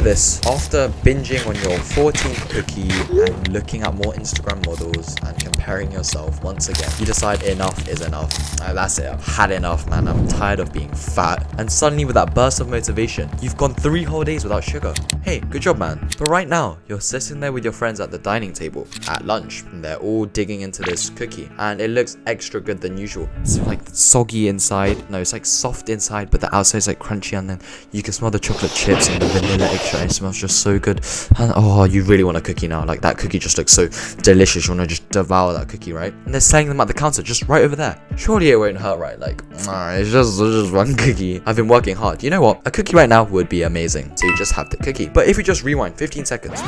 this. After binging on your 14th cookie and looking at more Instagram models and comparing yourself once again, you decide enough is enough. That's it. I've had enough, man. I'm tired of being fat. And suddenly with that burst of motivation, you've gone 3 whole days without sugar. Hey, good job, man. But right now, you're sitting there with your friends at the dining table at lunch, and they're all digging into this cookie, and it looks extra good than usual. It's like soggy inside. No, it's like soft inside, but the outside is like crunchy, and then you can smell the chocolate chips and the vanilla extra, and it smells just so good. And oh, you really want a cookie now. Like, that cookie just looks so delicious. You want to just devour that cookie, right? And they're selling them at the counter just right over there. Surely it won't hurt, right? Like, it's just one cookie. I've been working hard. You know what? A cookie right now would be amazing. So you just have the cookie. But if you just rewind 15 seconds,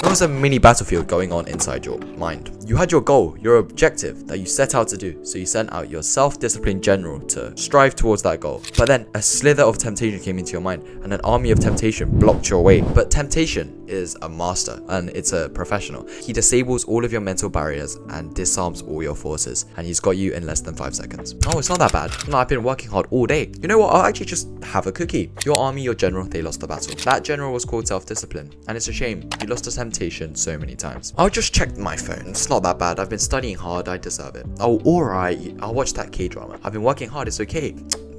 there was a mini battlefield going on inside your mind. You had your goal, your objective that you set out to do. So you sent out your self-disciplined general to strive towards that goal. But then a slither of temptation came into your mind, and an army of temptation blocked your way. But temptation is a master, and it's a professional. He disables all of your mental barriers and disarms all your forces, and he's got you in less than 5 seconds. Oh, it's not that bad. No, I've been working hard all day. You know what? I'll actually just have a cookie. Your army, your general, they lost the battle. That general was called self-discipline, and it's a shame. You lost to temptation so many times. I'll just check my phone. It's not that bad. I've been studying hard. I deserve it. Oh, alright. I'll watch that K-drama. I've been working hard. It's okay.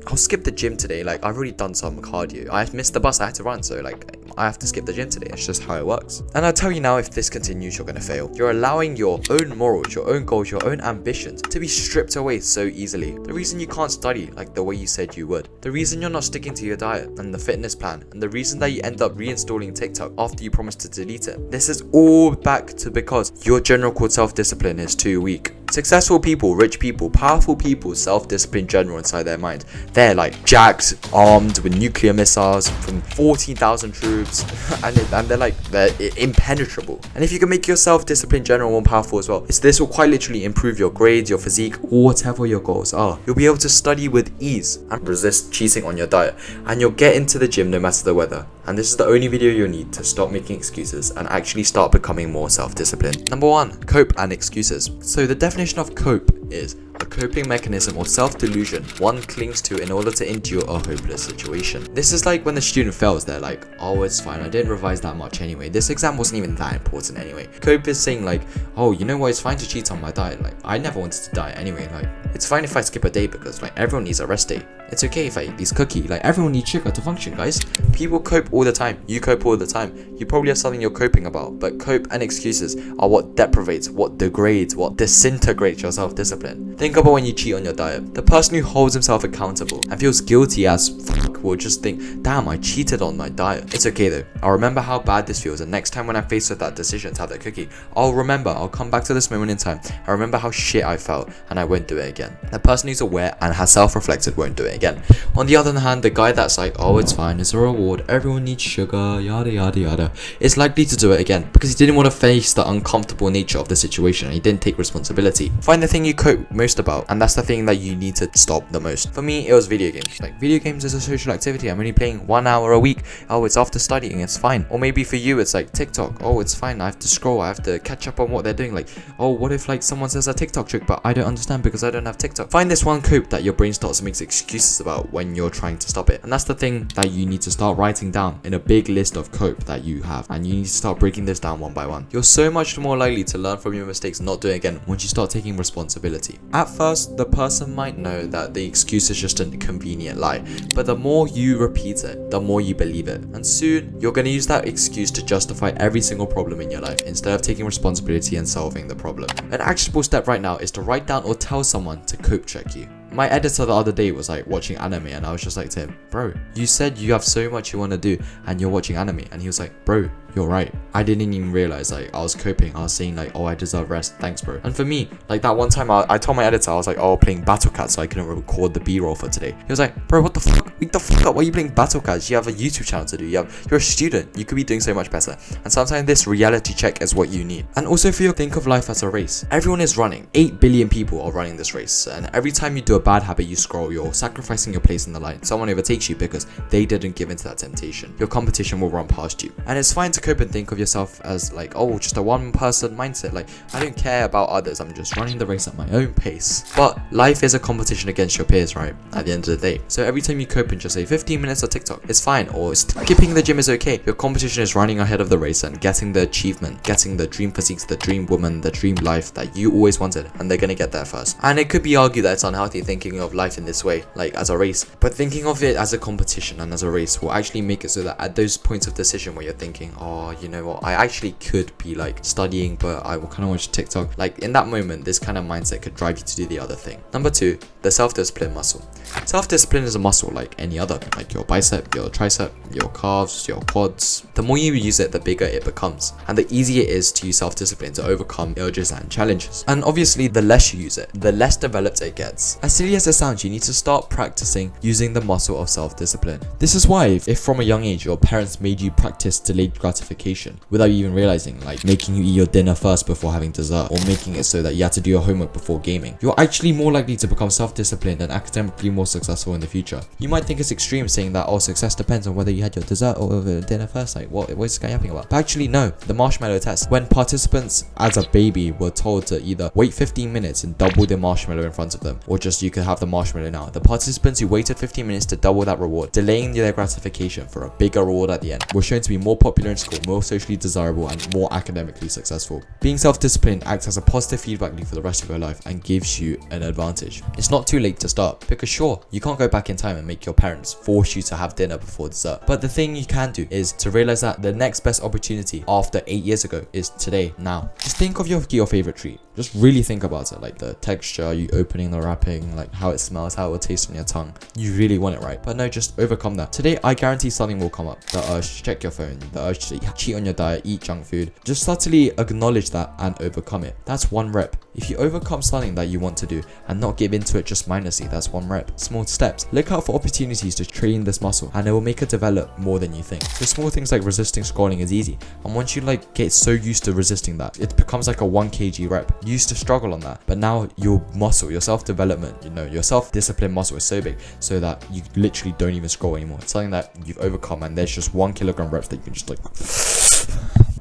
I'll skip the gym today. Like, I've already done some cardio. I missed the bus I had to run, so like, I have to skip the gym today. It's just how it works. And I'll tell you now, if this continues, you're gonna fail. You're allowing your own morals, your own goals, your own ambitions to be stripped away so easily. The reason you can't study like the way you said you would. The reason you're not sticking to your diet and the fitness plan. And the reason that you end up reinstalling TikTok after you promised to delete it. This is all back to because your general called self-discipline is too weak. Successful people, rich people, powerful people, self-disciplined general inside their mind. They're like jacked, armed with nuclear missiles from 14,000 troops, and they're impenetrable. And if you can make your self-disciplined general more powerful as well, this will quite literally improve your grades, your physique, or whatever your goals are. You'll be able to study with ease and resist cheating on your diet, and you'll get into the gym no matter the weather. And this is the only video you'll need to stop making excuses and actually start becoming more self-disciplined. Number 1, cope and excuses. So the definition of cope is a coping mechanism or self-delusion one clings to in order to endure a hopeless situation. This is like when the student fails, they're like, oh, it's fine, I didn't revise that much anyway. This exam wasn't even that important anyway. Cope is saying like, oh, you know what, it's fine to cheat on my diet. Like, I never wanted to diet anyway. Like, it's fine if I skip a day because like everyone needs a rest day. It's okay if I eat this cookie. Like, everyone needs sugar to function, guys. People cope all the time. You cope all the time. You probably have something you're coping about, but cope and excuses are what deprivates, what degrades, what disintegrates your self-discipline. Think about when you cheat on your diet. The person who holds himself accountable and feels guilty as fuck will just think, damn, I cheated on my diet. It's okay though. I'll remember how bad this feels, and next time when I'm faced with that decision to have that cookie, I'll come back to this moment in time. I remember how shit I felt, and I won't do it again. The person who's aware and has self-reflected won't do it again. On the other hand, the guy that's like, oh, it's fine, it's a reward, everyone needs sugar, yada yada yada, is likely to do it again because he didn't want to face the uncomfortable nature of the situation and he didn't take responsibility. Find the thing you cope most about, and that's the thing that you need to stop the most. For me, it was video games. Like, video games is a social activity. I'm only playing 1 hour a week. Oh, it's after studying, it's fine. Or maybe for you, it's like TikTok. Oh, it's fine, I have to scroll, I have to catch up on what they're doing. Like, oh, what if like someone says a TikTok trick but I don't understand because I don't have TikTok. Find this one cope that your brain starts to make excuses about when you're trying to stop it. And that's the thing that you need to start writing down in a big list of cope that you have, and you need to start breaking this down one by one. You're so much more likely to learn from your mistakes and not do it again once you start taking responsibility. At first, the person might know that the excuse is just a convenient lie, but the more you repeat it, the more you believe it, and soon you're going to use that excuse to justify every single problem in your life instead of taking responsibility and solving the problem. An actionable step right now is to write down or tell someone to cope check you. My editor the other day was like watching anime, and I was just like to him, bro, you said you have so much you want to do and you're watching anime. And he was like, bro, you're right. I didn't even realize like I was coping. I was saying like, oh, I deserve rest. Thanks, bro. And for me, like that one time I told my editor, I was like, oh, playing Battle Cat so I couldn't record the B-roll for today. He was like, bro, what the fuck? Wake the fuck up. Why are you playing Battle Cats? You have a YouTube channel to do. You're a student. You could be doing so much better. And sometimes this reality check is what you need. And also think of life as a race. Everyone is running. 8 billion people are running this race. And every time you do a bad habit, you scroll, you're sacrificing your place in the line. Someone overtakes you because they didn't give into that temptation. Your competition will run past you. And it's fine to cope and think of yourself as like, oh, just a one person mindset. Like, I don't care about others. I'm just running the race at my own pace. But life is a competition against your peers, right? At the end of the day. So every time you cope and just say 15 minutes of TikTok, it's fine, or skipping the gym is okay. Your competition is running ahead of the race and getting the achievement, getting the dream physiques, the dream woman, the dream life that you always wanted, and they're gonna get there first. And it could be argued that it's unhealthy thinking of life in this way, like as a race, but thinking of it as a competition and as a race will actually make it so that at those points of decision where you're thinking, oh, you know what, I actually could be like studying, but I will kind of watch TikTok, like in that moment, this kind of mindset could drive you to do the other thing. Number 2, the self-discipline muscle. Self-discipline is a muscle like any other, like your bicep, your tricep, your calves, your quads. The more you use it, the bigger it becomes, and the easier it is to use self-discipline to overcome urges and challenges. And obviously, the less you use it, the less developed it gets. As silly as it sounds, you need to start practicing using the muscle of self-discipline. This is why if from a young age your parents made you practice delayed gratification without you even realizing, like making you eat your dinner first before having dessert, or making it so that you had to do your homework before gaming, you're actually more likely to become self-disciplined and academically more successful in the future. You might think it's extreme saying that, oh, success depends on whether you had your dessert or dinner first, like what is this guy yapping about? But actually no, the marshmallow test, when participants as a baby were told to either wait 15 minutes and double the marshmallow in front of them, or just you could have the marshmallow now, the participants who waited 15 minutes to double that reward, delaying their gratification for a bigger reward at the end, were shown to be more popular in school, more socially desirable, and more academically successful. Being self-disciplined acts as a positive feedback loop for the rest of your life and gives you an advantage. It's not too late to start, because sure, you can't go back in time and make your parents force you to have dinner before dessert, but the thing you can do is to realize that the next best opportunity after 8 years ago is today, now. Just think of your favorite treat. Just really think about it, like the texture, you opening the wrapping, like how it smells, how it will taste on your tongue. You really want it, right? But no, just overcome that. Today, I guarantee something will come up. The urge to check your phone, the urge to cheat on your diet, eat junk food. Just subtly acknowledge that and overcome it. That's one rep. If you overcome something that you want to do and not give into it just mindlessly, that's one rep. Small steps. Look out for opportunities to train this muscle, and it will make it develop more than you think. The small things like resisting scrolling is easy, and once you like get so used to resisting that, it becomes like a 1 kg rep. You used to struggle on that, but now your muscle, your self-development, your self-discipline muscle is so big so that you literally don't even scroll anymore. It's something that you've overcome, and there's just 1 kilogram reps that you can just like.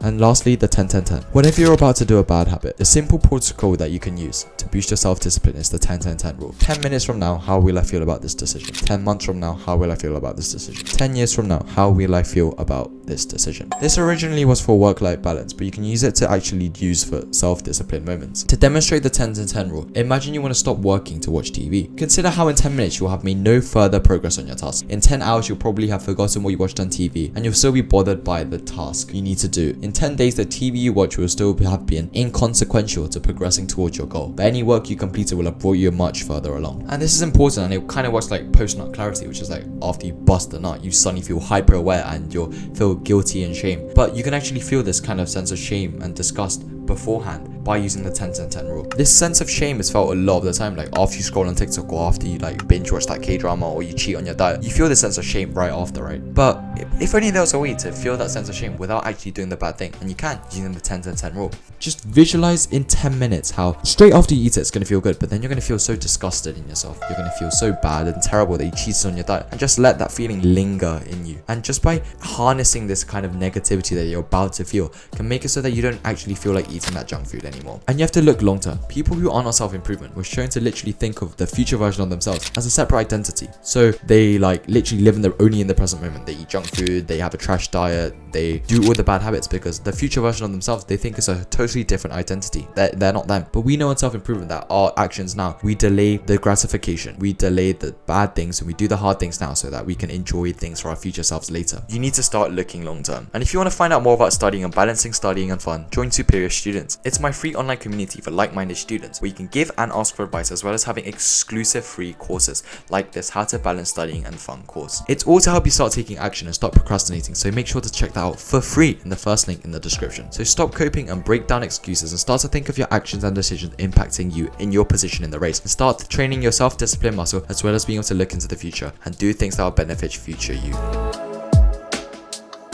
And lastly, the 10-10-10. Whenever you're about to do a bad habit, the simple protocol that you can use to boost your self-discipline is the 10-10-10 rule. 10 minutes from now, how will I feel about this decision? 10 months from now, how will I feel about this decision? 10 years from now, how will I feel about this decision? This originally was for work-life balance, but you can use it to actually use for self-discipline moments. To demonstrate the 10-10-10 rule, imagine you want to stop working to watch TV. Consider how in 10 minutes you'll have made no further progress on your task. In 10 hours, you'll probably have forgotten what you watched on TV, and you'll still be bothered by the task you need to do. In 10 days, the TV you watch will still have been inconsequential to progressing towards your goal, but any work you completed will have brought you much further along. And this is important, and it kind of works like post-nut clarity, which is like after you bust the nut, you suddenly feel hyper aware and you'll feel guilty and shame. But you can actually feel this kind of sense of shame and disgust beforehand by using the 10-10-10 rule. This sense of shame is felt a lot of the time, like after you scroll on TikTok, or after you like binge watch that K-drama, or you cheat on your diet. You feel this sense of shame right after, right? But if only there was a way to feel that sense of shame without actually doing the bad thing, and you can using the 10-10-10 rule. Just visualize in 10 minutes how straight after you eat it, it's gonna feel good, but then you're gonna feel so disgusted in yourself. You're gonna feel so bad and terrible that you cheated on your diet, and just let that feeling linger in you. And just by harnessing this kind of negativity that you're about to feel can make it so that you don't actually feel like eating that junk food anymore. And you have to look long term. People who aren't on self-improvement were shown to literally think of the future version of themselves as a separate identity. So they like literally live only in the present moment. They eat junk food, they have a trash diet, they do all the bad habits because the future version of themselves they think is a totally different identity. They're not them. But we know in self-improvement that our actions now, we delay the gratification, we delay the bad things, and we do the hard things now so that we can enjoy things for our future selves later. You need to start looking long term. And if you want to find out more about studying and balancing studying and fun, join Superior Students. It's my free online community for like-minded students where you can give and ask for advice, as well as having exclusive free courses like this How to Balance Studying and Fun course. It's all to help you start taking action and stop procrastinating, so make sure to check that out for free in the first link in the description. So stop coping and break down excuses and start to think of your actions and decisions impacting you in your position in the race, and start training your self-discipline muscle, as well as being able to look into the future and do things that will benefit future you.